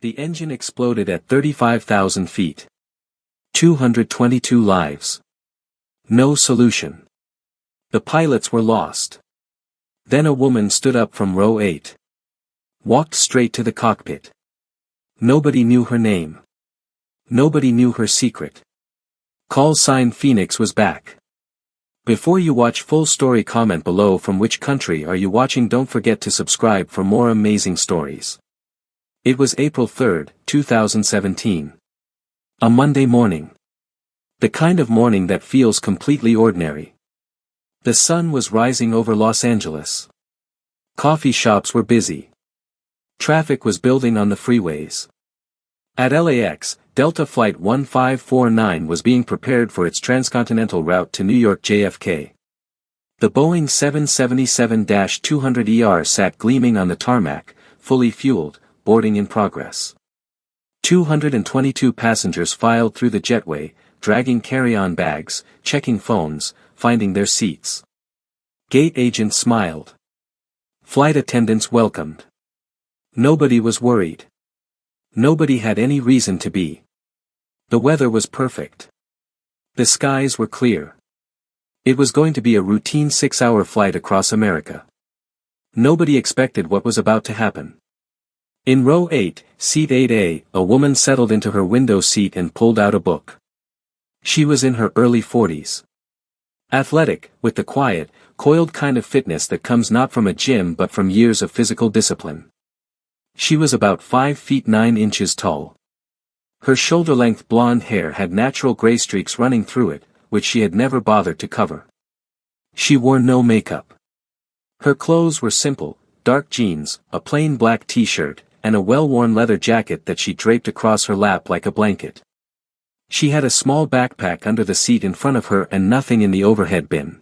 The engine exploded at 35,000 feet. 222 lives. No solution. The pilots were lost. Then a woman stood up from row 8. Walked straight to the cockpit. Nobody knew her name. Nobody knew her secret. Call sign Phoenix was back. Before you watch full story, comment below from which country are you watching. Don't forget to subscribe for more amazing stories. It was April 3, 2017. A Monday morning. The kind of morning that feels completely ordinary. The sun was rising over Los Angeles. Coffee shops were busy. Traffic was building on the freeways. At LAX, Delta Flight 1549 was being prepared for its transcontinental route to New York JFK. The Boeing 777-200ER sat gleaming on the tarmac, fully fueled, boarding in progress. 222 passengers filed through the jetway, dragging carry-on bags, checking phones, finding their seats. Gate agents smiled. Flight attendants welcomed. Nobody was worried. Nobody had any reason to be. The weather was perfect. The skies were clear. It was going to be a routine 6-hour flight across America. Nobody expected what was about to happen. In row 8, seat 8A, a woman settled into her window seat and pulled out a book. She was in her early 40s. Athletic, with the quiet, coiled kind of fitness that comes not from a gym but from years of physical discipline. She was about 5 feet 9 inches tall. Her shoulder-length blonde hair had natural gray streaks running through it, which she had never bothered to cover. She wore no makeup. Her clothes were simple, dark jeans, a plain black t-shirt, and a well-worn leather jacket that she draped across her lap like a blanket. She had a small backpack under the seat in front of her and nothing in the overhead bin.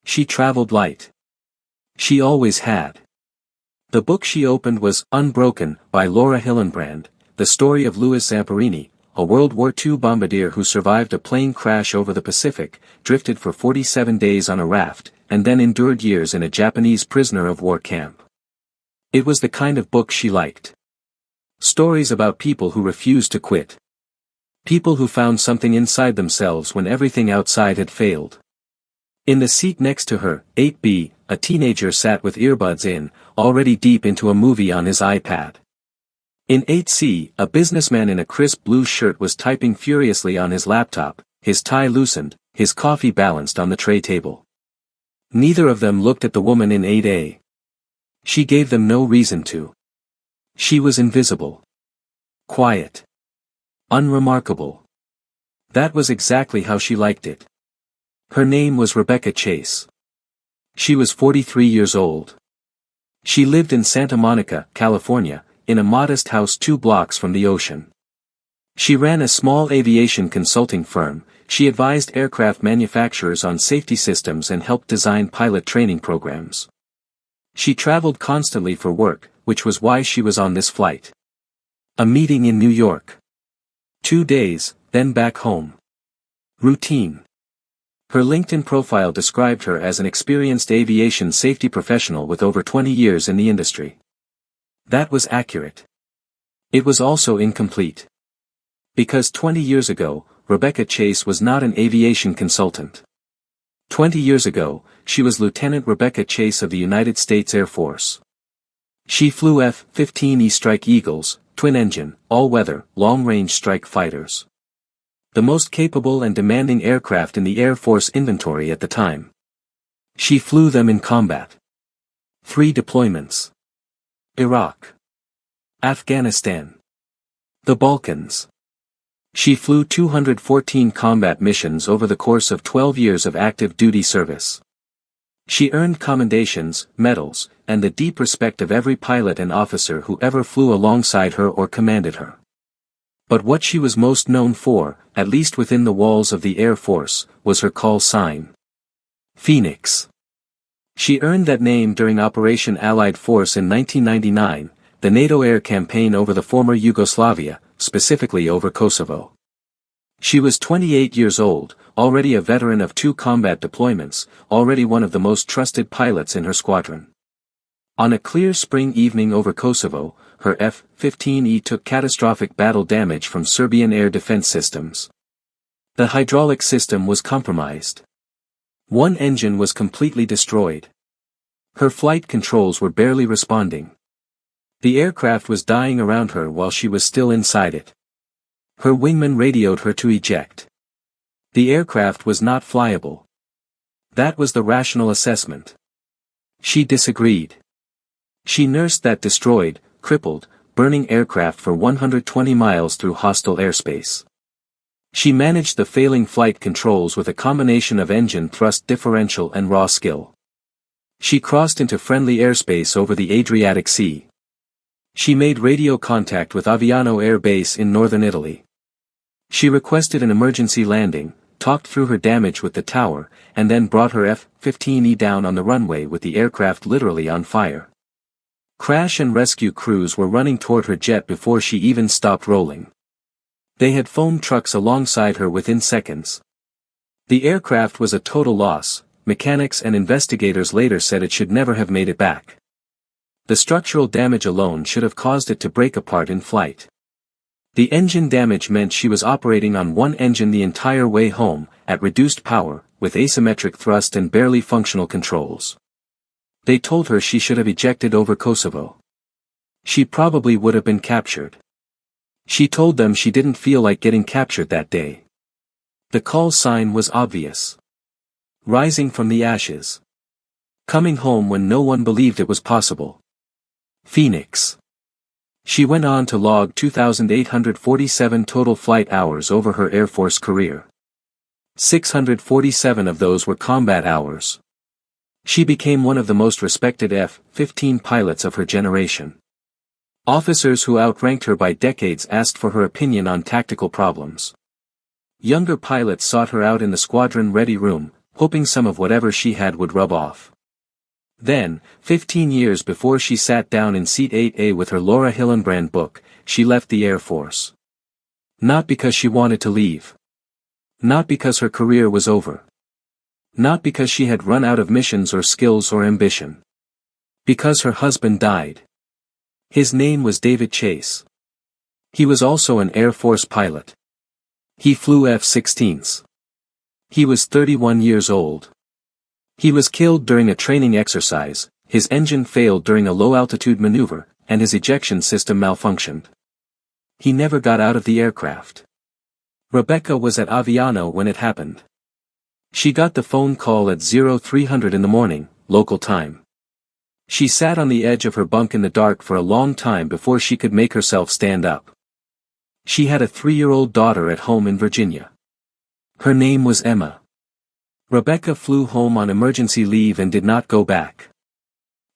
She traveled light. She always had. The book she opened was Unbroken by Laura Hillenbrand, the story of Louis Zamperini, a World War II bombardier who survived a plane crash over the Pacific, drifted for 47 days on a raft, and then endured years in a Japanese prisoner of war camp. It was the kind of book she liked. Stories about people who refused to quit. People who found something inside themselves when everything outside had failed. In the seat next to her, 8B, a teenager sat with earbuds in, already deep into a movie on his iPad. In 8C, a businessman in a crisp blue shirt was typing furiously on his laptop, his tie loosened, his coffee balanced on the tray table. Neither of them looked at the woman in 8A. She gave them no reason to. She was invisible. Quiet. Unremarkable. That was exactly how she liked it. Her name was Rebecca Chase. She was 43 years old. She lived in Santa Monica, California, in a modest house 2 blocks from the ocean. She ran a small aviation consulting firm. She advised aircraft manufacturers on safety systems and helped design pilot training programs. She traveled constantly for work, which was why she was on this flight. A meeting in New York. 2 days, then back home. Routine. Her LinkedIn profile described her as an experienced aviation safety professional with over 20 years in the industry. That was accurate. It was also incomplete. Because 20 years ago, Rebecca Chase was not an aviation consultant. 20 years ago, she was Lieutenant Rebecca Chase of the United States Air Force. She flew F-15E Strike Eagles, twin-engine, all-weather, long-range strike fighters. The most capable and demanding aircraft in the Air Force inventory at the time. She flew them in combat. 3 deployments. Iraq. Afghanistan. The Balkans. She flew 214 combat missions over the course of 12 years of active duty service. She earned commendations, medals, and the deep respect of every pilot and officer who ever flew alongside her or commanded her. But what she was most known for, at least within the walls of the Air Force, was her call sign. Phoenix. She earned that name during Operation Allied Force in 1999, the NATO air campaign over the former Yugoslavia, specifically over Kosovo. She was 28 years old, already a veteran of 2 combat deployments, already one of the most trusted pilots in her squadron. On a clear spring evening over Kosovo, her F-15E took catastrophic battle damage from Serbian air defense systems. The hydraulic system was compromised. One engine was completely destroyed. Her flight controls were barely responding. The aircraft was dying around her while she was still inside it. Her wingman radioed her to eject. The aircraft was not flyable. That was the rational assessment. She disagreed. She nursed that destroyed, crippled, burning aircraft for 120 miles through hostile airspace. She managed the failing flight controls with a combination of engine thrust differential and raw skill. She crossed into friendly airspace over the Adriatic Sea. She made radio contact with Aviano Air Base in northern Italy. She requested an emergency landing, talked through her damage with the tower, and then brought her F-15E down on the runway with the aircraft literally on fire. Crash and rescue crews were running toward her jet before she even stopped rolling. They had foam trucks alongside her within seconds. The aircraft was a total loss. Mechanics and investigators later said it should never have made it back. The structural damage alone should have caused it to break apart in flight. The engine damage meant she was operating on one engine the entire way home, at reduced power, with asymmetric thrust and barely functional controls. They told her she should have ejected over Kosovo. She probably would have been captured. She told them she didn't feel like getting captured that day. The call sign was obvious. Rising from the ashes. Coming home when no one believed it was possible. Phoenix. She went on to log 2,847 total flight hours over her Air Force career. 647 of those were combat hours. She became one of the most respected F-15 pilots of her generation. Officers who outranked her by decades asked for her opinion on tactical problems. Younger pilots sought her out in the squadron ready room, hoping some of whatever she had would rub off. Then, 15 years before she sat down in seat 8A with her Laura Hillenbrand book, she left the Air Force. Not because she wanted to leave. Not because her career was over. Not because she had run out of missions or skills or ambition. Because her husband died. His name was David Chase. He was also an Air Force pilot. He flew F-16s. He was 31 years old. He was killed during a training exercise, his engine failed during a low-altitude maneuver, and his ejection system malfunctioned. He never got out of the aircraft. Rebecca was at Aviano when it happened. She got the phone call at 0300 in the morning, local time. She sat on the edge of her bunk in the dark for a long time before she could make herself stand up. She had a 3-year-old daughter at home in Virginia. Her name was Emma. Rebecca flew home on emergency leave and did not go back.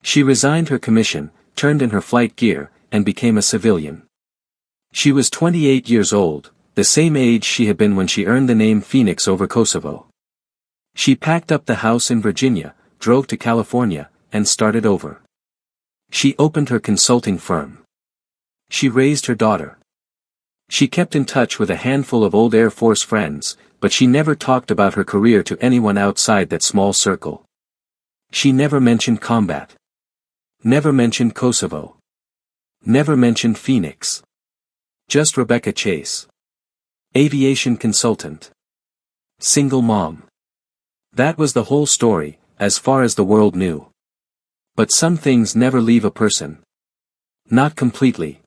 She resigned her commission, turned in her flight gear, and became a civilian. She was 28 years old, the same age she had been when she earned the name Phoenix over Kosovo. She packed up the house in Virginia, drove to California, and started over. She opened her consulting firm. She raised her daughter. She kept in touch with a handful of old Air Force friends, but she never talked about her career to anyone outside that small circle. She never mentioned combat. Never mentioned Kosovo. Never mentioned Phoenix. Just Rebecca Chase. Aviation consultant. Single mom. That was the whole story, as far as the world knew. But some things never leave a person. Not completely.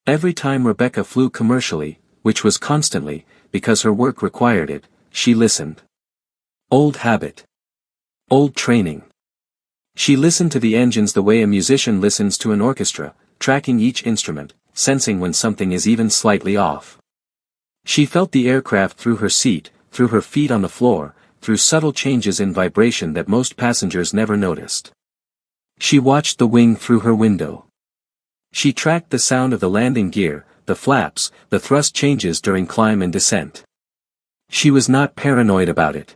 Every time Rebecca flew commercially, which was constantly, because her work required it, she listened. Old habit. Old training. She listened to the engines the way a musician listens to an orchestra, tracking each instrument, sensing when something is even slightly off. She felt the aircraft through her seat, through her feet on the floor, through subtle changes in vibration that most passengers never noticed. She watched the wing through her window. She tracked the sound of the landing gear, the flaps, the thrust changes during climb and descent. She was not paranoid about it.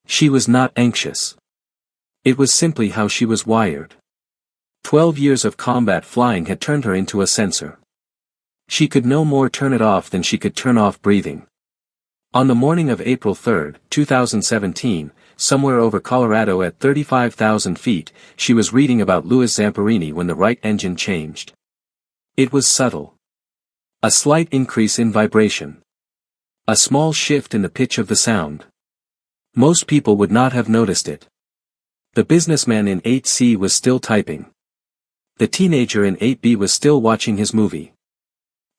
She was not anxious. It was simply how she was wired. 12 years of combat flying had turned her into a sensor. She could no more turn it off than she could turn off breathing. On the morning of April 3, 2017, somewhere over Colorado at 35,000 feet, she was reading about Louis Zamperini when the right engine changed. It was subtle. A slight increase in vibration. A small shift in the pitch of the sound. Most people would not have noticed it. The businessman in 8C was still typing. The teenager in 8B was still watching his movie.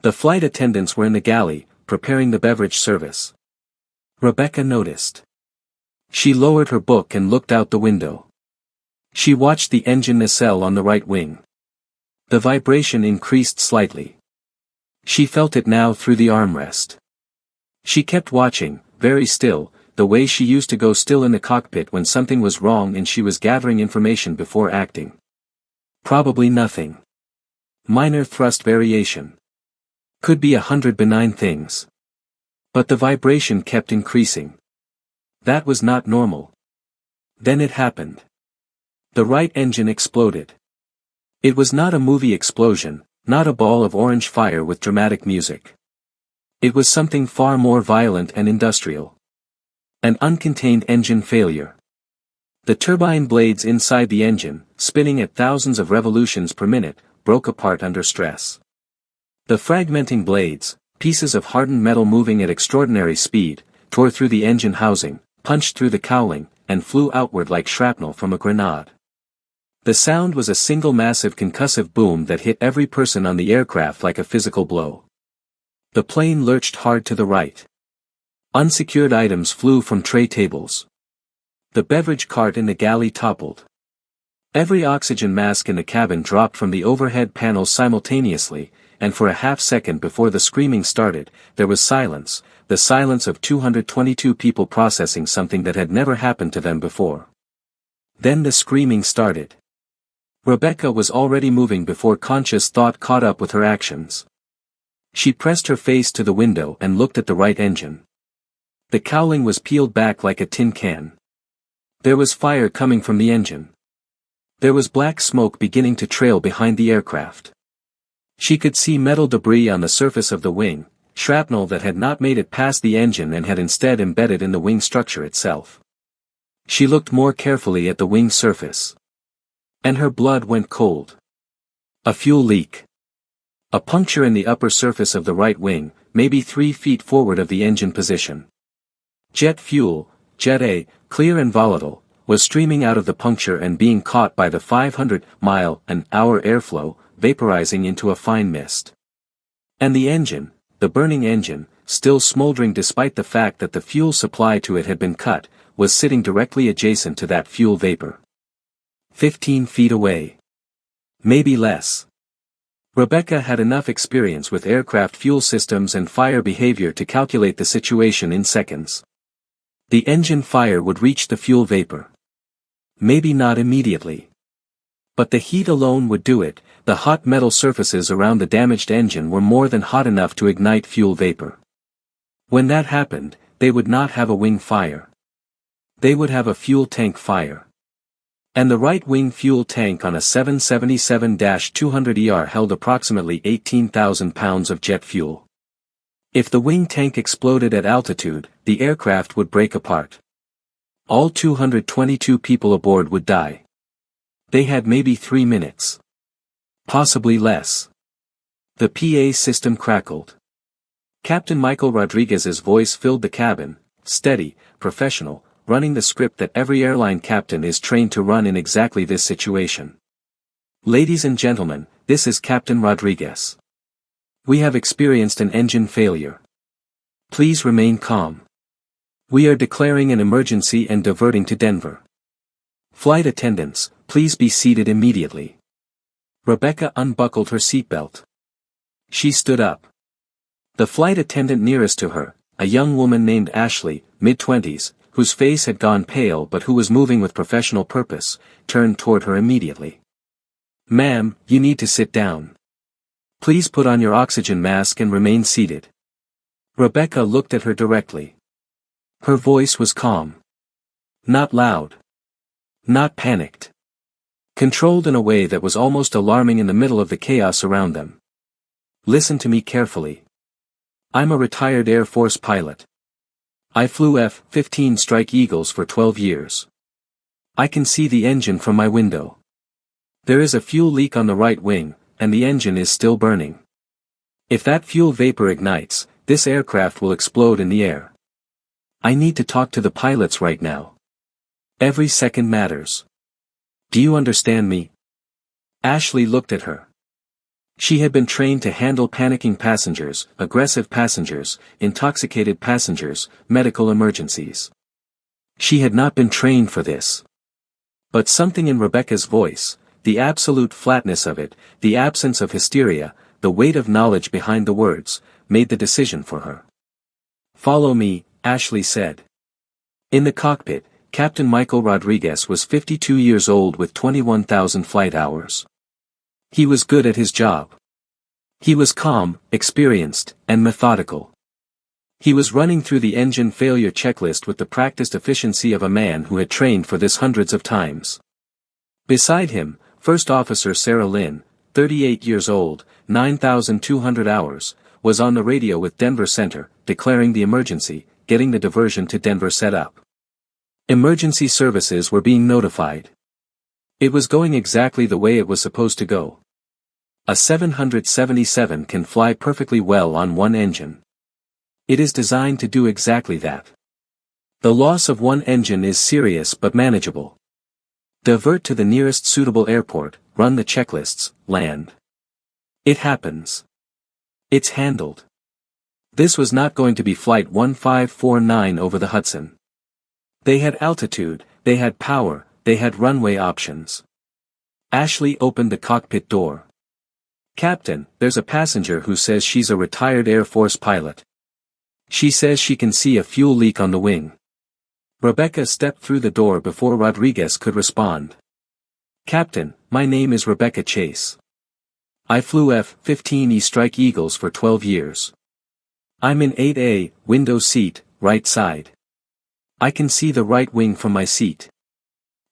The flight attendants were in the galley, preparing the beverage service. Rebecca noticed. She lowered her book and looked out the window. She watched the engine nacelle on the right wing. The vibration increased slightly. She felt it now through the armrest. She kept watching, very still, the way she used to go still in the cockpit when something was wrong and she was gathering information before acting. Probably nothing. Minor thrust variation. Could be 100 benign things. But the vibration kept increasing. That was not normal. Then it happened. The right engine exploded. It was not a movie explosion, not a ball of orange fire with dramatic music. It was something far more violent and industrial. An uncontained engine failure. The turbine blades inside the engine, spinning at thousands of revolutions per minute, broke apart under stress. The fragmenting blades, pieces of hardened metal moving at extraordinary speed, tore through the engine housing, punched through the cowling, and flew outward like shrapnel from a grenade. The sound was a single massive concussive boom that hit every person on the aircraft like a physical blow. The plane lurched hard to the right. Unsecured items flew from tray tables. The beverage cart in the galley toppled. Every oxygen mask in the cabin dropped from the overhead panels simultaneously, and for a half-second before the screaming started, there was silence, the silence of 222 people processing something that had never happened to them before. Then the screaming started. Rebecca was already moving before conscious thought caught up with her actions. She pressed her face to the window and looked at the right engine. The cowling was peeled back like a tin can. There was fire coming from the engine. There was black smoke beginning to trail behind the aircraft. She could see metal debris on the surface of the wing, shrapnel that had not made it past the engine and had instead embedded in the wing structure itself. She looked more carefully at the wing surface. And her blood went cold. A fuel leak. A puncture in the upper surface of the right wing, maybe 3 feet forward of the engine position. Jet fuel, Jet A, clear and volatile, was streaming out of the puncture and being caught by the 500-mile-an-hour airflow, vaporizing into a fine mist. And the engine, the burning engine, still smoldering despite the fact that the fuel supply to it had been cut, was sitting directly adjacent to that fuel vapor. 15 feet away. Maybe less. Rebecca had enough experience with aircraft fuel systems and fire behavior to calculate the situation in seconds. The engine fire would reach the fuel vapor. Maybe not immediately. But the heat alone would do it. The hot metal surfaces around the damaged engine were more than hot enough to ignite fuel vapor. When that happened, they would not have a wing fire. They would have a fuel tank fire. And the right-wing fuel tank on a 777-200ER held approximately 18,000 pounds of jet fuel. If the wing tank exploded at altitude, the aircraft would break apart. All 222 people aboard would die. They had maybe 3 minutes. Possibly less. The PA system crackled. Captain Michael Rodriguez's voice filled the cabin, steady, professional, running the script that every airline captain is trained to run in exactly this situation. Ladies and gentlemen, this is Captain Rodriguez. We have experienced an engine failure. Please remain calm. We are declaring an emergency and diverting to Denver. Flight attendants, please be seated immediately. Rebecca unbuckled her seatbelt. She stood up. The flight attendant nearest to her, a young woman named Ashley, mid-20s, whose face had gone pale but who was moving with professional purpose, turned toward her immediately. "Ma'am, you need to sit down. Please put on your oxygen mask and remain seated." Rebecca looked at her directly. Her voice was calm. Not loud. Not panicked. Controlled in a way that was almost alarming in the middle of the chaos around them. "Listen to me carefully. I'm a retired Air Force pilot. I flew F-15 Strike Eagles for 12 years. I can see the engine from my window. There is a fuel leak on the right wing, and the engine is still burning. If that fuel vapor ignites, this aircraft will explode in the air. I need to talk to the pilots right now. Every second matters. Do you understand me? Ashley looked at her. She had been trained to handle panicking passengers, aggressive passengers, intoxicated passengers, medical emergencies. She had not been trained for this. But something in Rebecca's voice, the absolute flatness of it, the absence of hysteria, the weight of knowledge behind the words, made the decision for her. "Follow me," Ashley said. In the cockpit, Captain Michael Rodriguez was 52 years old with 21,000 flight hours. He was good at his job. He was calm, experienced, and methodical. He was running through the engine failure checklist with the practiced efficiency of a man who had trained for this hundreds of times. Beside him, First Officer Sarah Lynn, 38 years old, 9,200 hours, was on the radio with Denver Center, declaring the emergency, getting the diversion to Denver set up. Emergency services were being notified. It was going exactly the way it was supposed to go. A 777 can fly perfectly well on one engine. It is designed to do exactly that. The loss of one engine is serious but manageable. Divert to the nearest suitable airport, run the checklists, land. It happens. It's handled. This was not going to be Flight 1549 over the Hudson. They had altitude, they had power, they had runway options. Ashley opened the cockpit door. "Captain, there's a passenger who says she's a retired Air Force pilot. She says she can see a fuel leak on the wing." Rebecca stepped through the door before Rodriguez could respond. "Captain, my name is Rebecca Chase. I flew F-15E Strike Eagles for 12 years. I'm in 8A, window seat, right side. I can see the right wing from my seat.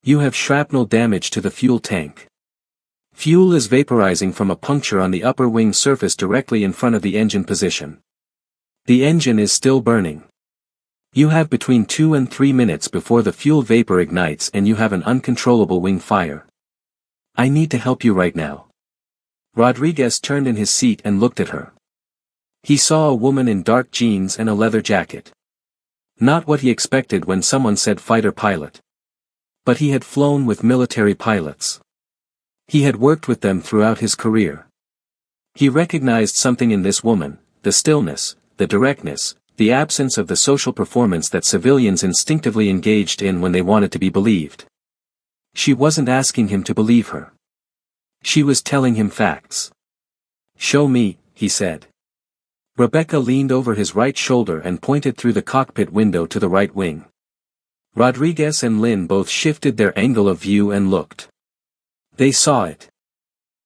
You have shrapnel damage to the fuel tank. Fuel is vaporizing from a puncture on the upper wing surface directly in front of the engine position. The engine is still burning. You have between 2 and 3 minutes before the fuel vapor ignites and you have an uncontrollable wing fire. I need to help you right now." Rodriguez turned in his seat and looked at her. He saw a woman in dark jeans and a leather jacket. Not what he expected when someone said fighter pilot. But he had flown with military pilots. He had worked with them throughout his career. He recognized something in this woman, the stillness, the directness, the absence of the social performance that civilians instinctively engaged in when they wanted to be believed. She wasn't asking him to believe her. She was telling him facts. "Show me," he said. Rebecca leaned over his right shoulder and pointed through the cockpit window to the right wing. Rodriguez and Lynn both shifted their angle of view and looked. They saw it.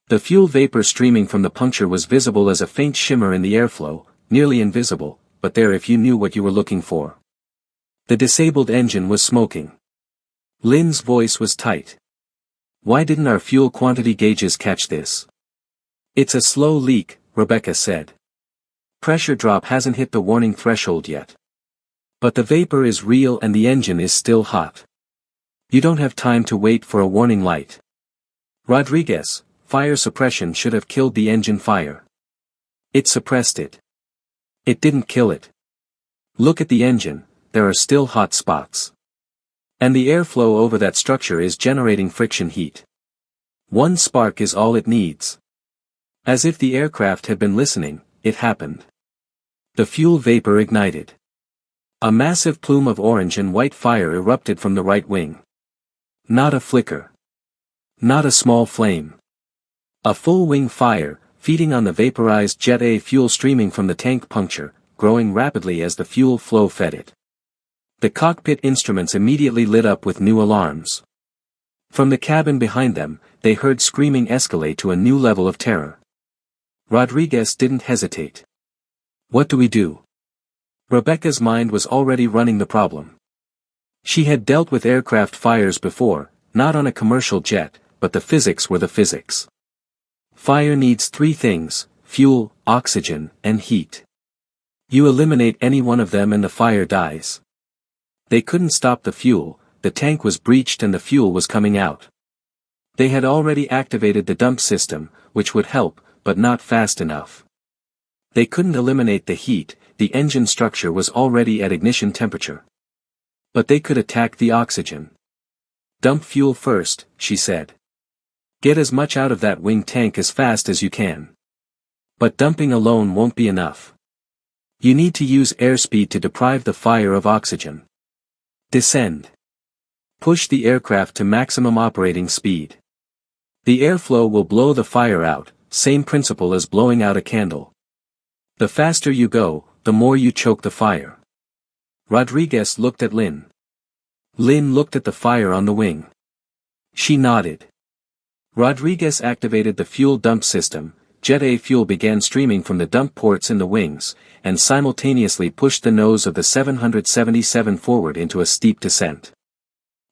The fuel vapor streaming from the puncture was visible as a faint shimmer in the airflow, nearly invisible, but there if you knew what you were looking for. The disabled engine was smoking. Lynn's voice was tight. "Why didn't our fuel quantity gauges catch this?" "It's a slow leak," Rebecca said. "Pressure drop hasn't hit the warning threshold yet. But the vapor is real and the engine is still hot. You don't have time to wait for a warning light. Rodriguez, fire suppression should have killed the engine fire. It suppressed it. It didn't kill it. Look at the engine, there are still hot spots. And the airflow over that structure is generating friction heat. One spark is all it needs." As if the aircraft had been listening, it happened. The fuel vapor ignited. A massive plume of orange and white fire erupted from the right wing. Not a flicker. Not a small flame. A full wing fire, feeding on the vaporized Jet A fuel streaming from the tank puncture, growing rapidly as the fuel flow fed it. The cockpit instruments immediately lit up with new alarms. From the cabin behind them, they heard screaming escalate to a new level of terror. Rodriguez didn't hesitate. "What do we do?" Rebecca's mind was already running the problem. She had dealt with aircraft fires before, not on a commercial jet, but the physics were the physics. Fire needs 3 things: fuel, oxygen, and heat. You eliminate any one of them and the fire dies. They couldn't stop the fuel, the tank was breached and the fuel was coming out. They had already activated the dump system, which would help, but not fast enough. They couldn't eliminate the heat, the engine structure was already at ignition temperature. But they could attack the oxygen. Dump fuel first, she said. Get as much out of that wing tank as fast as you can. But dumping alone won't be enough. You need to use airspeed to deprive the fire of oxygen. Descend. Push the aircraft to maximum operating speed. The airflow will blow the fire out, same principle as blowing out a candle. The faster you go, the more you choke the fire. Rodriguez looked at Lin. Lin looked at the fire on the wing. She nodded. Rodriguez activated the fuel dump system. Jet A fuel began streaming from the dump ports in the wings, and simultaneously pushed the nose of the 777 forward into a steep descent.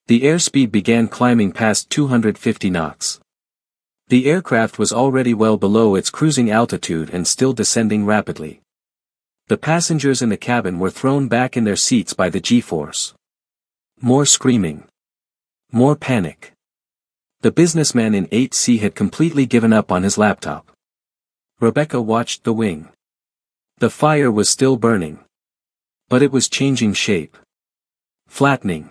The airspeed began climbing past 250 knots. The aircraft was already well below its cruising altitude and still descending rapidly. The passengers in the cabin were thrown back in their seats by the G-force. More screaming. More panic. The businessman in 8C had completely given up on his laptop. Rebecca watched the wing. The fire was still burning. But it was changing shape. Flattening.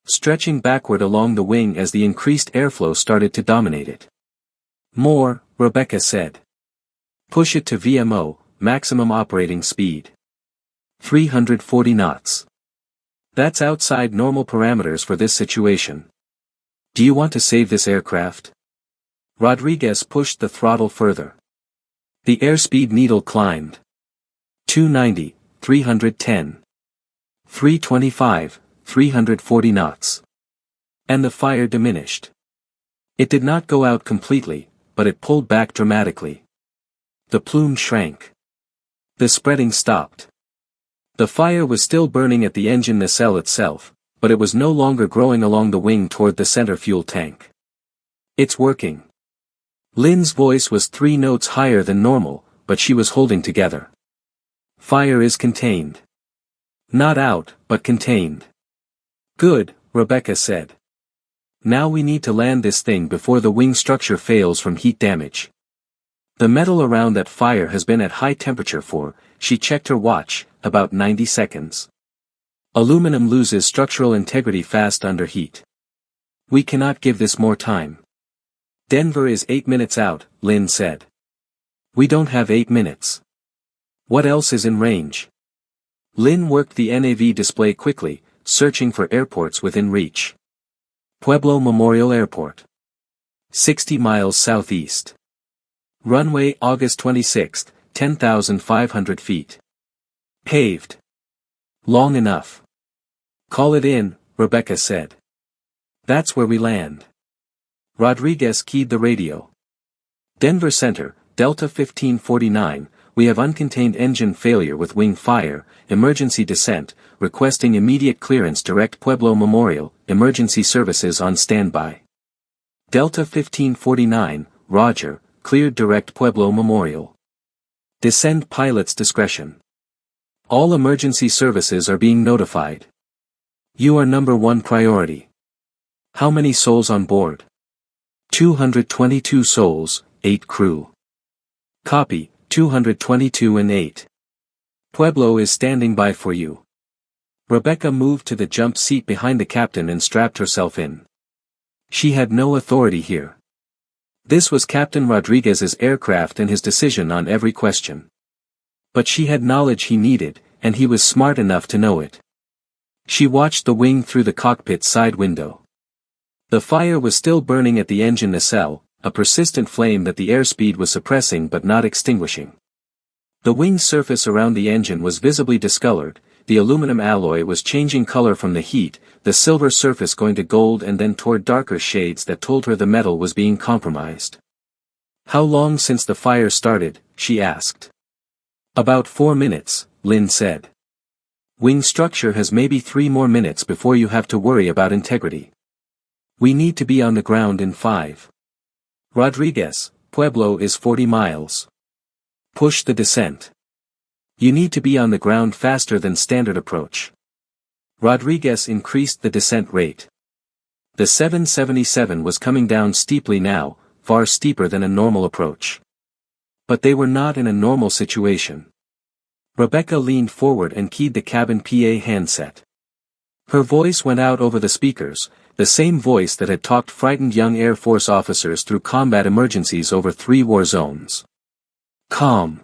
Stretching backward along the wing as the increased airflow started to dominate it. More, Rebecca said. Push it to VMO, maximum operating speed. 340 knots. That's outside normal parameters for this situation. Do you want to save this aircraft? Rodriguez pushed the throttle further. The airspeed needle climbed. 290, 310. 325, 340 knots. And the fire diminished. It did not go out completely, but it pulled back dramatically. The plume shrank. The spreading stopped. The fire was still burning at the engine nacelle itself, but it was no longer growing along the wing toward the center fuel tank. It's working. Lin's voice was 3 notes higher than normal, but she was holding together. Fire is contained. Not out, but contained. Good, Rebecca said. Now we need to land this thing before the wing structure fails from heat damage. The metal around that fire has been at high temperature for, she checked her watch, about 90 seconds. Aluminum loses structural integrity fast under heat. We cannot give this more time. Denver is 8 minutes out, Lin said. We don't have 8 minutes. What else is in range? Lin worked the NAV display quickly, searching for airports within reach. Pueblo Memorial Airport. 60 miles southeast. Runway August 26, 10,500 feet. Paved. Long enough. Call it in, Rebecca said. That's where we land. Rodriguez keyed the radio. Denver Center, Delta 1549, we have uncontained engine failure with wing fire, emergency descent, requesting immediate clearance direct Pueblo Memorial, emergency services on standby. Delta 1549, Roger, cleared direct Pueblo Memorial. Descend pilot's discretion. All emergency services are being notified. You are number 1 priority. How many souls on board? 222 souls, 8 crew. Copy, 222 and 8. Pueblo is standing by for you. Rebecca moved to the jump seat behind the captain and strapped herself in. She had no authority here. This was Captain Rodriguez's aircraft and his decision on every question. But she had knowledge he needed, and he was smart enough to know it. She watched the wing through the cockpit side window. The fire was still burning at the engine nacelle, a persistent flame that the airspeed was suppressing but not extinguishing. The wing surface around the engine was visibly discolored, the aluminum alloy was changing color from the heat, the silver surface going to gold and then toward darker shades that told her the metal was being compromised. How long since the fire started, she asked. About 4 minutes, Lin said. Wing structure has maybe 3 more minutes before you have to worry about integrity. We need to be on the ground in 5. Rodriguez, Pueblo is 40 miles. Push the descent. You need to be on the ground faster than standard approach. Rodriguez increased the descent rate. The 777 was coming down steeply now, far steeper than a normal approach. But they were not in a normal situation. Rebecca leaned forward and keyed the cabin PA handset. Her voice went out over the speakers, the same voice that had talked frightened young Air Force officers through combat emergencies over 3 war zones. Calm.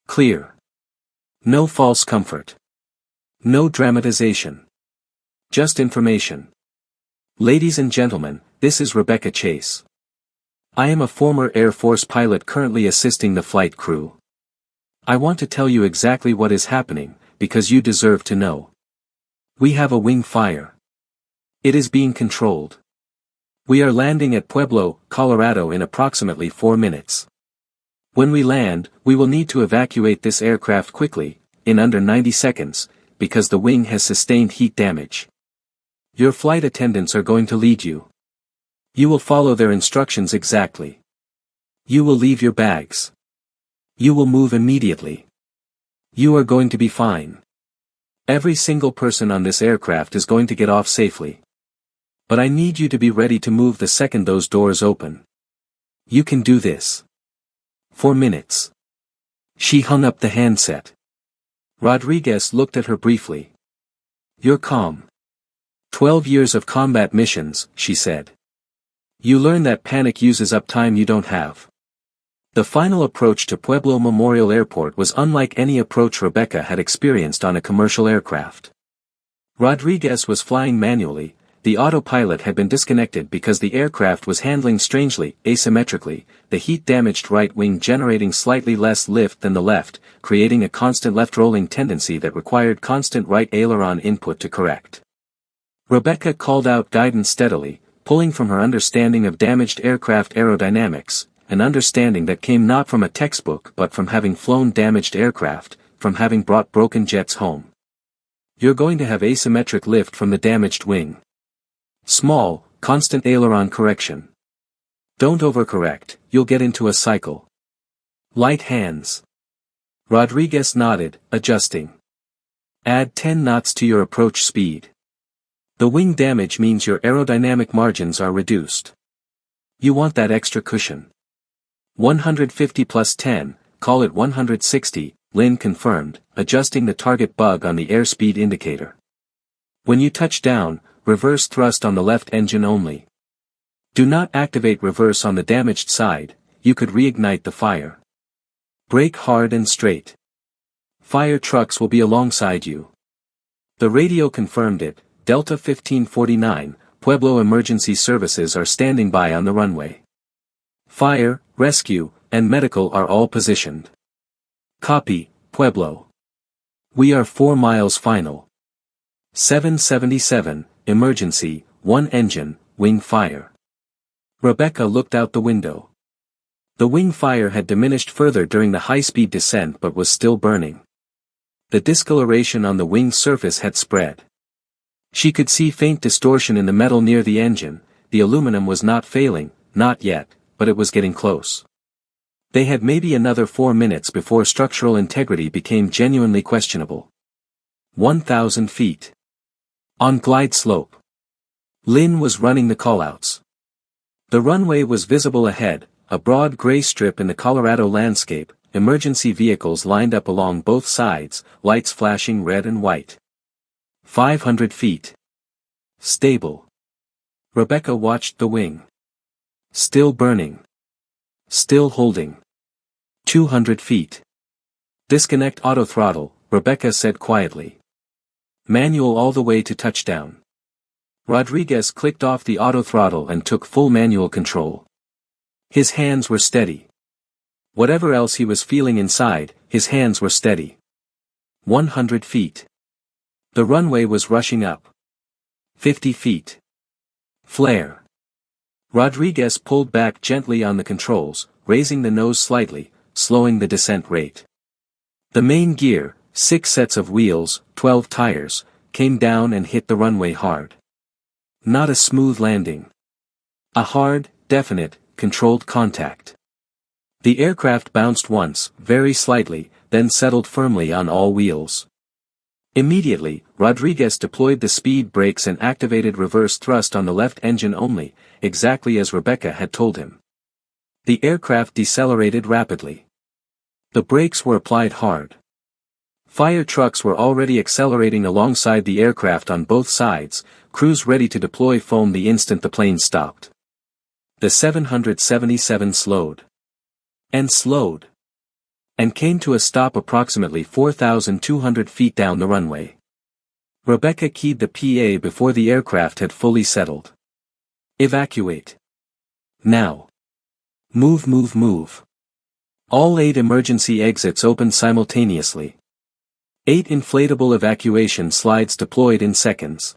Clear. No false comfort. No dramatization. Just information. Ladies and gentlemen, this is Rebecca Chase. I am a former Air Force pilot currently assisting the flight crew. I want to tell you exactly what is happening, because you deserve to know. We have a wing fire. It is being controlled. We are landing at Pueblo, Colorado in approximately 4 minutes. When we land, we will need to evacuate this aircraft quickly, in under 90 seconds, because the wing has sustained heat damage. Your flight attendants are going to lead you. You will follow their instructions exactly. You will leave your bags. You will move immediately. You are going to be fine. Every single person on this aircraft is going to get off safely. But I need you to be ready to move the second those doors open. You can do this. 4 minutes. She hung up the handset. Rodriguez looked at her briefly. You're calm. 12 years of combat missions, she said. You learn that panic uses up time you don't have. The final approach to Pueblo Memorial Airport was unlike any approach Rebecca had experienced on a commercial aircraft. Rodriguez was flying manually, the autopilot had been disconnected because the aircraft was handling strangely, asymmetrically, the heat-damaged right wing generating slightly less lift than the left, creating a constant left-rolling tendency that required constant right aileron input to correct. Rebecca called out guidance steadily, pulling from her understanding of damaged aircraft aerodynamics, an understanding that came not from a textbook but from having flown damaged aircraft, from having brought broken jets home. You're going to have asymmetric lift from the damaged wing. Small, constant aileron correction. Don't overcorrect, you'll get into a cycle. Light hands. Rodriguez nodded, adjusting. Add 10 knots to your approach speed. The wing damage means your aerodynamic margins are reduced. You want that extra cushion. 150 plus 10, call it 160, Lynn confirmed, adjusting the target bug on the airspeed indicator. When you touch down, reverse thrust on the left engine only. Do not activate reverse on the damaged side, you could reignite the fire. Brake hard and straight. Fire trucks will be alongside you. The radio confirmed it, Delta 1549, Pueblo Emergency Services are standing by on the runway. Fire, rescue, and medical are all positioned. Copy, Pueblo. We are 4 miles final. 777, emergency, 1 engine, wing fire. Rebecca looked out the window. The wing fire had diminished further during the high-speed descent but was still burning. The discoloration on the wing surface had spread. She could see faint distortion in the metal near the engine, the aluminum was not failing, not yet, but it was getting close. They had maybe another 4 minutes before structural integrity became genuinely questionable. 1,000 feet. On glide slope. Lynn was running the callouts. The runway was visible ahead, a broad gray strip in the Colorado landscape, emergency vehicles lined up along both sides, lights flashing red and white. 500 feet. Stable. Rebecca watched the wing. Still burning. Still holding. 200 feet. Disconnect autothrottle, Rebecca said quietly. Manual all the way to touchdown. Rodriguez clicked off the autothrottle and took full manual control. His hands were steady. Whatever else he was feeling inside, his hands were steady. 100 feet. The runway was rushing up. 50 feet. Flare. Rodriguez pulled back gently on the controls, raising the nose slightly, slowing the descent rate. The main gear, 6 sets of wheels, 12 tires, came down and hit the runway hard. Not a smooth landing. A hard, definite, controlled contact. The aircraft bounced once, very slightly, then settled firmly on all wheels. Immediately, Rodriguez deployed the speed brakes and activated reverse thrust on the left engine only, exactly as Rebecca had told him. The aircraft decelerated rapidly. The brakes were applied hard. Fire trucks were already accelerating alongside the aircraft on both sides, crews ready to deploy foam the instant the plane stopped. The 777 slowed. And slowed. And came to a stop approximately 4,200 feet down the runway. Rebecca keyed the PA before the aircraft had fully settled. Evacuate. Now. Move, move, move. All 8 emergency exits opened simultaneously. 8 inflatable evacuation slides deployed in seconds.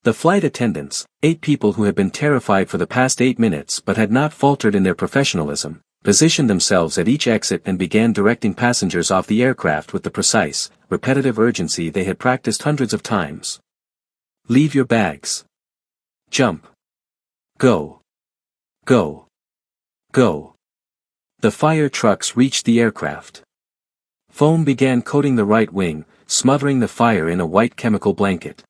The flight attendants, 8 people who had been terrified for the past 8 minutes but had not faltered in their professionalism, positioned themselves at each exit and began directing passengers off the aircraft with the precise, repetitive urgency they had practiced hundreds of times. Leave your bags. Jump. Go. Go. Go. The fire trucks reached the aircraft. Foam began coating the right wing, smothering the fire in a white chemical blanket.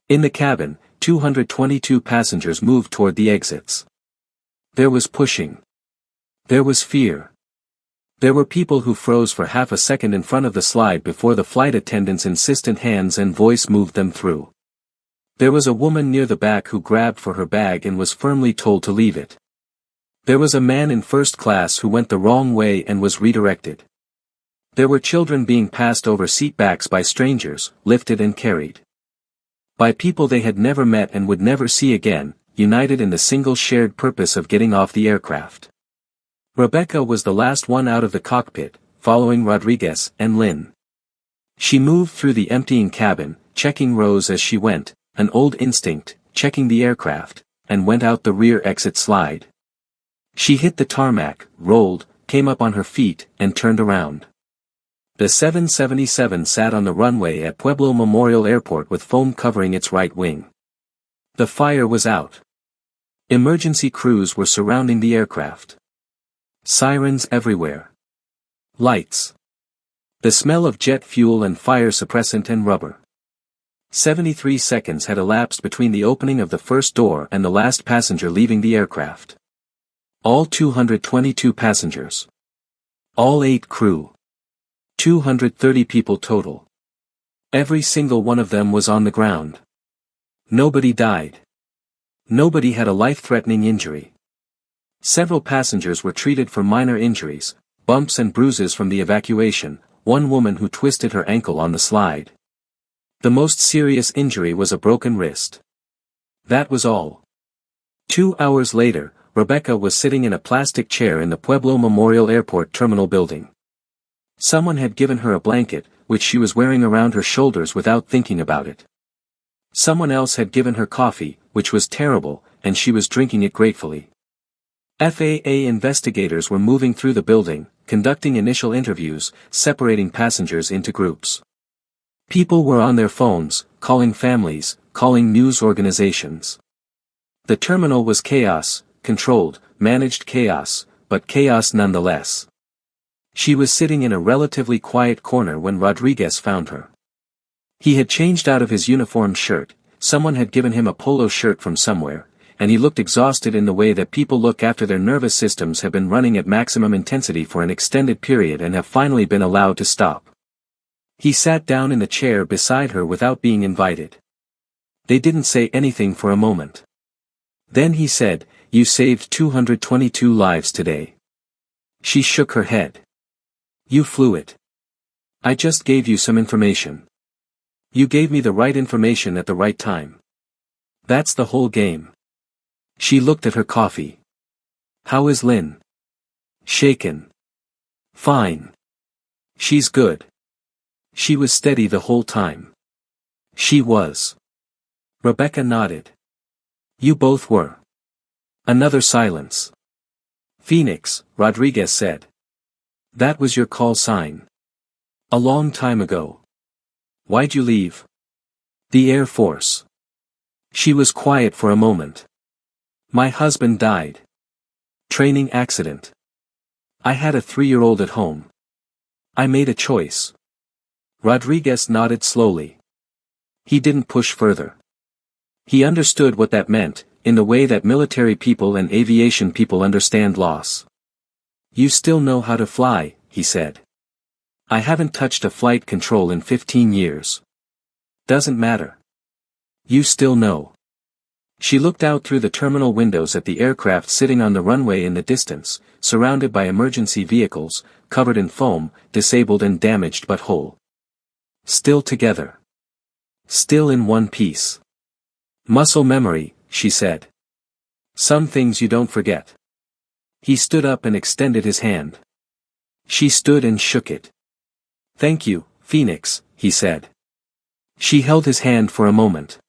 In the cabin, 222 passengers moved toward the exits. There was pushing. There was fear. There were people who froze for half a second in front of the slide before the flight attendant's insistent hands and voice moved them through. There was a woman near the back who grabbed for her bag and was firmly told to leave it. There was a man in first class who went the wrong way and was redirected. There were children being passed over seat backs by strangers, lifted and carried. By people they had never met and would never see again, united in the single shared purpose of getting off the aircraft. Rebecca was the last one out of the cockpit, following Rodriguez and Lynn. She moved through the emptying cabin, checking rows as she went, an old instinct, checking the aircraft, and went out the rear exit slide. She hit the tarmac, rolled, came up on her feet, and turned around. The 777 sat on the runway at Pueblo Memorial Airport with foam covering its right wing. The fire was out. Emergency crews were surrounding the aircraft. Sirens everywhere. Lights. The smell of jet fuel and fire suppressant and rubber. 73 seconds had elapsed between the opening of the first door and the last passenger leaving the aircraft. All 222 passengers. All 8 crew. 230 people total. Every single one of them was on the ground. Nobody died. Nobody had a life-threatening injury. Several passengers were treated for minor injuries, bumps and bruises from the evacuation, one woman who twisted her ankle on the slide. The most serious injury was a broken wrist. That was all. 2 hours later, Rebecca was sitting in a plastic chair in the Pueblo Memorial Airport terminal building. Someone had given her a blanket, which she was wearing around her shoulders without thinking about it. Someone else had given her coffee, which was terrible, and she was drinking it gratefully. FAA investigators were moving through the building, conducting initial interviews, separating passengers into groups. People were on their phones, calling families, calling news organizations. The terminal was chaos, controlled, managed chaos, but chaos nonetheless. She was sitting in a relatively quiet corner when Rodriguez found her. He had changed out of his uniform shirt, someone had given him a polo shirt from somewhere, and he looked exhausted in the way that people look after their nervous systems have been running at maximum intensity for an extended period and have finally been allowed to stop. He sat down in the chair beside her without being invited. They didn't say anything for a moment. Then he said, "You saved 222 lives today." She shook her head. "You flew it. I just gave you some information. You gave me the right information at the right time. That's the whole game." She looked at her coffee. "How is Lynn?" "Shaken." "Fine. She's good." She was steady the whole time. She was. Rebecca nodded. "You both were." Another silence. "Phoenix," Rodriguez said. "That was your call sign. A long time ago. Why'd you leave?" "The Air Force." She was quiet for a moment. "My husband died. Training accident. I had a 3-year-old at home. I made a choice." Rodriguez nodded slowly. He didn't push further. He understood what that meant, in the way that military people and aviation people understand loss. "You still know how to fly," he said. "I haven't touched a flight control in 15 years. Doesn't matter. You still know." She looked out through the terminal windows at the aircraft sitting on the runway in the distance, surrounded by emergency vehicles, covered in foam, disabled and damaged but whole. Still together. Still in one piece. "Muscle memory," she said. "Some things you don't forget." He stood up and extended his hand. She stood and shook it. "Thank you, Phoenix," he said. She held his hand for a moment.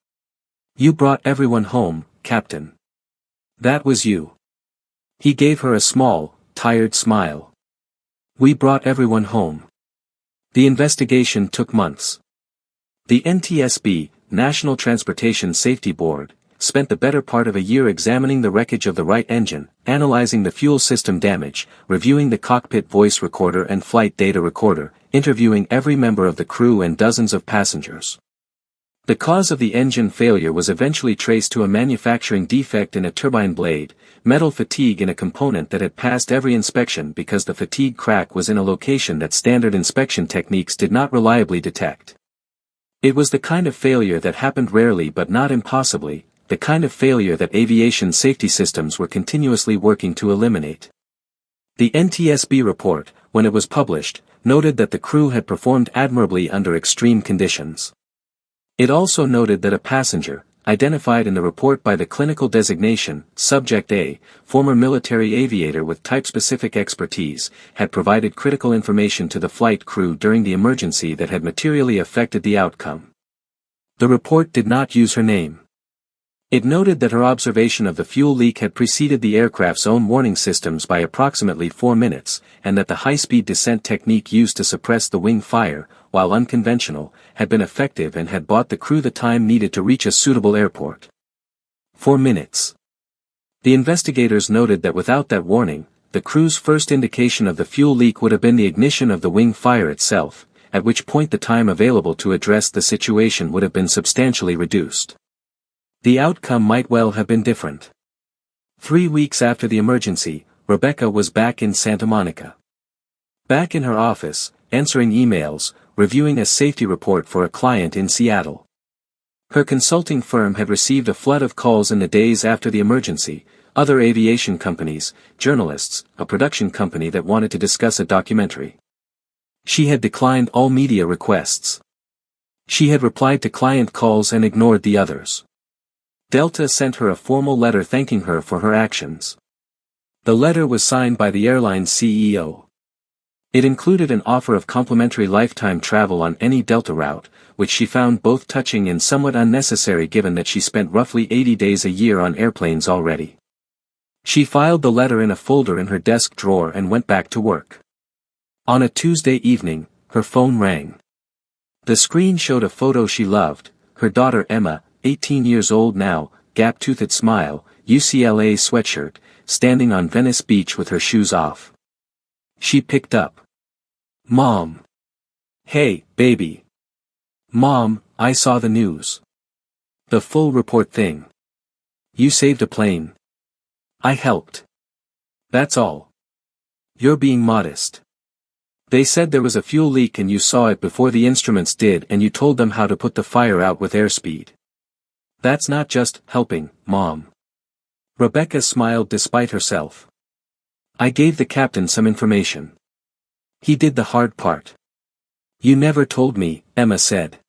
"You brought everyone home, Captain. That was you." He gave her a small, tired smile. "We brought everyone home." The investigation took months. The NTSB, National Transportation Safety Board, spent the better part of a year examining the wreckage of the Wright engine, analyzing the fuel system damage, reviewing the cockpit voice recorder and flight data recorder, interviewing every member of the crew and dozens of passengers. The cause of the engine failure was eventually traced to a manufacturing defect in a turbine blade, metal fatigue in a component that had passed every inspection because the fatigue crack was in a location that standard inspection techniques did not reliably detect. It was the kind of failure that happened rarely but not impossibly, the kind of failure that aviation safety systems were continuously working to eliminate. The NTSB report, when it was published, noted that the crew had performed admirably under extreme conditions. It also noted that a passenger, identified in the report by the clinical designation, Subject A, former military aviator with type-specific expertise, had provided critical information to the flight crew during the emergency that had materially affected the outcome. The report did not use her name. It noted that her observation of the fuel leak had preceded the aircraft's own warning systems by approximately 4 minutes, and that the high-speed descent technique used to suppress the wing fire, while unconventional, had been effective and had bought the crew the time needed to reach a suitable airport. 4 minutes. The investigators noted that without that warning, the crew's first indication of the fuel leak would have been the ignition of the wing fire itself, at which point the time available to address the situation would have been substantially reduced. The outcome might well have been different. 3 weeks after the emergency, Rebecca was back in Santa Monica. Back in her office, answering emails, reviewing a safety report for a client in Seattle. Her consulting firm had received a flood of calls in the days after the emergency, other aviation companies, journalists, a production company that wanted to discuss a documentary. She had declined all media requests. She had replied to client calls and ignored the others. Delta sent her a formal letter thanking her for her actions. The letter was signed by the airline's CEO. It included an offer of complimentary lifetime travel on any Delta route, which she found both touching and somewhat unnecessary given that she spent roughly 80 days a year on airplanes already. She filed the letter in a folder in her desk drawer and went back to work. On a Tuesday evening, her phone rang. The screen showed a photo she loved, her daughter Emma, 18 years old now, gap-toothed smile, UCLA sweatshirt, standing on Venice Beach with her shoes off. She picked up. "Mom. Hey, baby. Mom, I saw the news. The full report thing. You saved a plane. I helped. That's all. You're being modest. They said there was a fuel leak and you saw it before the instruments did and you told them how to put the fire out with airspeed. That's not just helping, Mom." Rebecca smiled despite herself. "I gave the captain some information. He did the hard part." "You never told me," Emma said.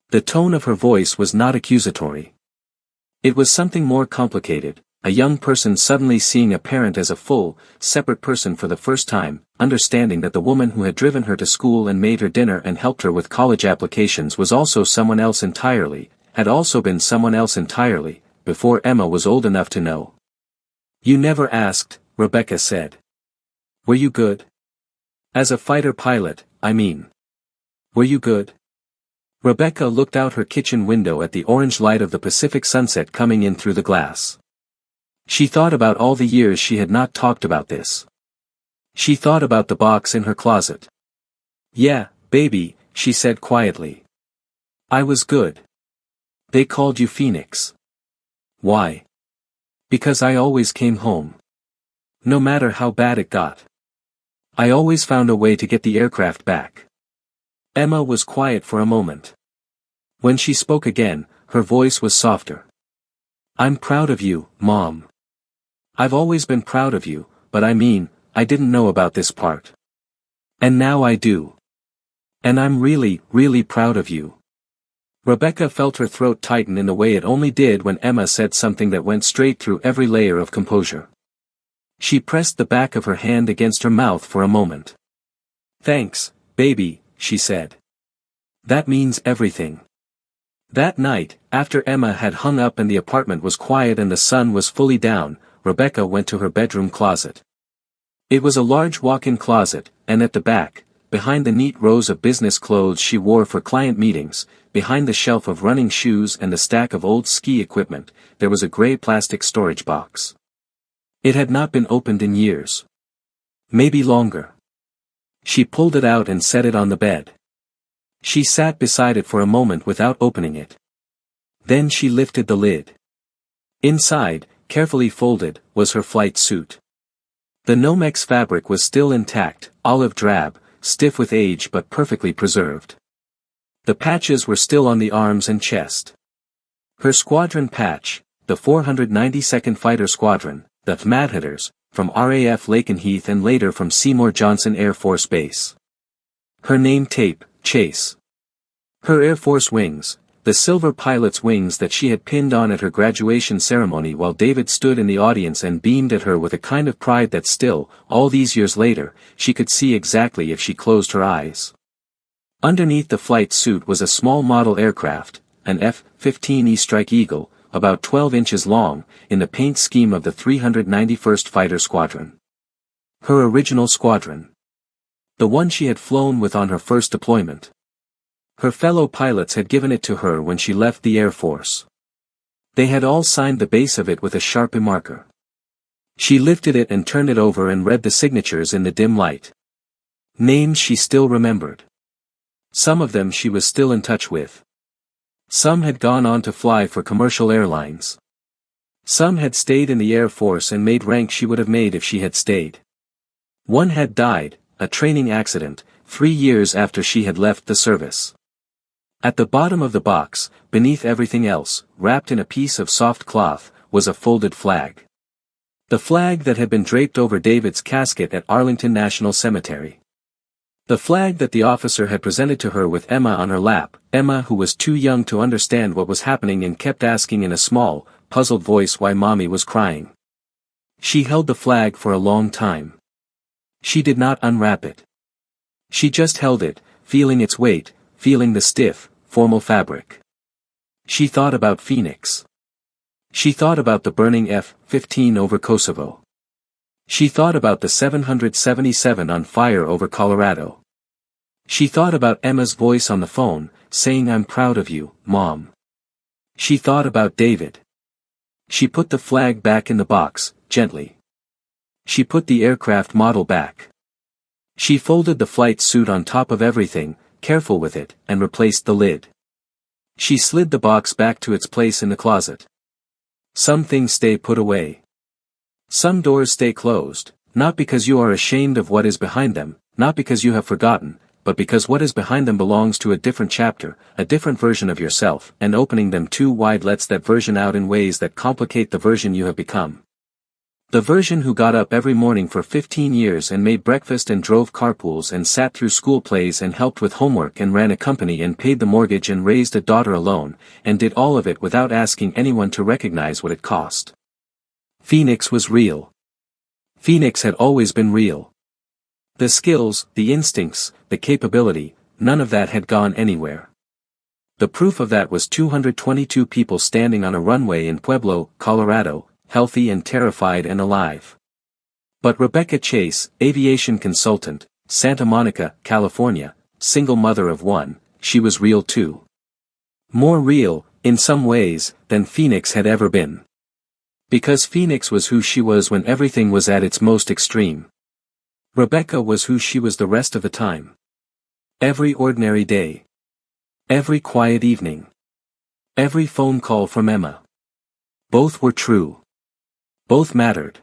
The tone of her voice was not accusatory. It was something more complicated, a young person suddenly seeing a parent as a full, separate person for the first time, understanding that the woman who had driven her to school and made her dinner and helped her with college applications was also someone else entirely, had also been someone else entirely, before Emma was old enough to know. "You never asked," Rebecca said. "Were you good? As a fighter pilot, I mean. Were you good?" Rebecca looked out her kitchen window at the orange light of the Pacific sunset coming in through the glass. She thought about all the years she had not talked about this. She thought about the box in her closet. "Yeah, baby," she said quietly. "I was good. They called you Phoenix. Why? Because I always came home. No matter how bad it got. I always found a way to get the aircraft back. Emma was quiet for a moment. When she spoke again, her voice was softer. I'm proud of you, Mom. I've always been proud of you, but I didn't know about this part. And now I do. And I'm really, really proud of you. Rebecca felt her throat tighten in the way it only did when Emma said something that went straight through every layer of composure. She pressed the back of her hand against her mouth for a moment. Thanks, baby, she said. That means everything. That night, after Emma had hung up and the apartment was quiet and the sun was fully down, Rebecca went to her bedroom closet. It was a large walk-in closet, and at the back, behind the neat rows of business clothes she wore for client meetings, behind the shelf of running shoes and the stack of old ski equipment, there was a gray plastic storage box. It had not been opened in years. Maybe longer. She pulled it out and set it on the bed. She sat beside it for a moment without opening it. Then she lifted the lid. Inside, carefully folded, was her flight suit. The Nomex fabric was still intact, olive drab, stiff with age but perfectly preserved. The patches were still on the arms and chest. Her squadron patch, the 492nd Fighter Squadron, the Mad Hatters, from RAF Lakenheath and later from Seymour Johnson Air Force Base. Her name tape, Chase. Her Air Force wings, the silver pilot's wings that she had pinned on at her graduation ceremony while David stood in the audience and beamed at her with a kind of pride that still, all these years later, she could see exactly if she closed her eyes. Underneath the flight suit was a small model aircraft, an F-15E Strike Eagle, about 12 inches long, in the paint scheme of the 391st Fighter Squadron. Her original squadron. The one she had flown with on her first deployment. Her fellow pilots had given it to her when she left the Air Force. They had all signed the base of it with a Sharpie marker. She lifted it and turned it over and read the signatures in the dim light. Names she still remembered. Some of them she was still in touch with. Some had gone on to fly for commercial airlines. Some had stayed in the Air Force and made rank she would have made if she had stayed. One had died, a training accident, 3 years after she had left the service. At the bottom of the box, beneath everything else, wrapped in a piece of soft cloth, was a folded flag. The flag that had been draped over David's casket at Arlington National Cemetery. The flag that the officer had presented to her with Emma on her lap, Emma who was too young to understand what was happening and kept asking in a small, puzzled voice why Mommy was crying. She held the flag for a long time. She did not unwrap it. She just held it, feeling its weight, feeling the stiff, formal fabric. She thought about Phoenix. She thought about the burning F-15 over Kosovo. She thought about the 777 on fire over Colorado. She thought about Emma's voice on the phone, saying I'm proud of you, Mom. She thought about David. She put the flag back in the box, gently. She put the aircraft model back. She folded the flight suit on top of everything, careful with it, and replaced the lid. She slid the box back to its place in the closet. Some things stay put away. Some doors stay closed, not because you are ashamed of what is behind them, not because you have forgotten, but because what is behind them belongs to a different chapter, a different version of yourself, and opening them too wide lets that version out in ways that complicate the version you have become. The version who got up every morning for 15 years and made breakfast and drove carpools and sat through school plays and helped with homework and ran a company and paid the mortgage and raised a daughter alone, and did all of it without asking anyone to recognize what it cost. Phoenix was real. Phoenix had always been real. The skills, the instincts, the capability, none of that had gone anywhere. The proof of that was 222 people standing on a runway in Pueblo, Colorado, healthy and terrified and alive. But Rebecca Chase, aviation consultant, Santa Monica, California, single mother of one, she was real too. More real, in some ways, than Phoenix had ever been. Because Phoenix was who she was when everything was at its most extreme. Rebecca was who she was the rest of the time. Every ordinary day. Every quiet evening. Every phone call from Emma. Both were true. Both mattered.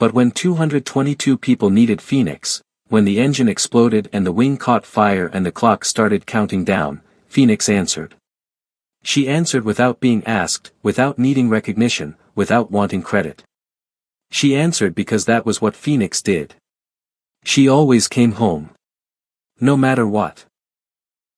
But when 222 people needed Phoenix, when the engine exploded and the wing caught fire and the clock started counting down, Phoenix answered. She answered without being asked, without needing recognition, without wanting credit. She answered because that was what Phoenix did. She always came home. No matter what.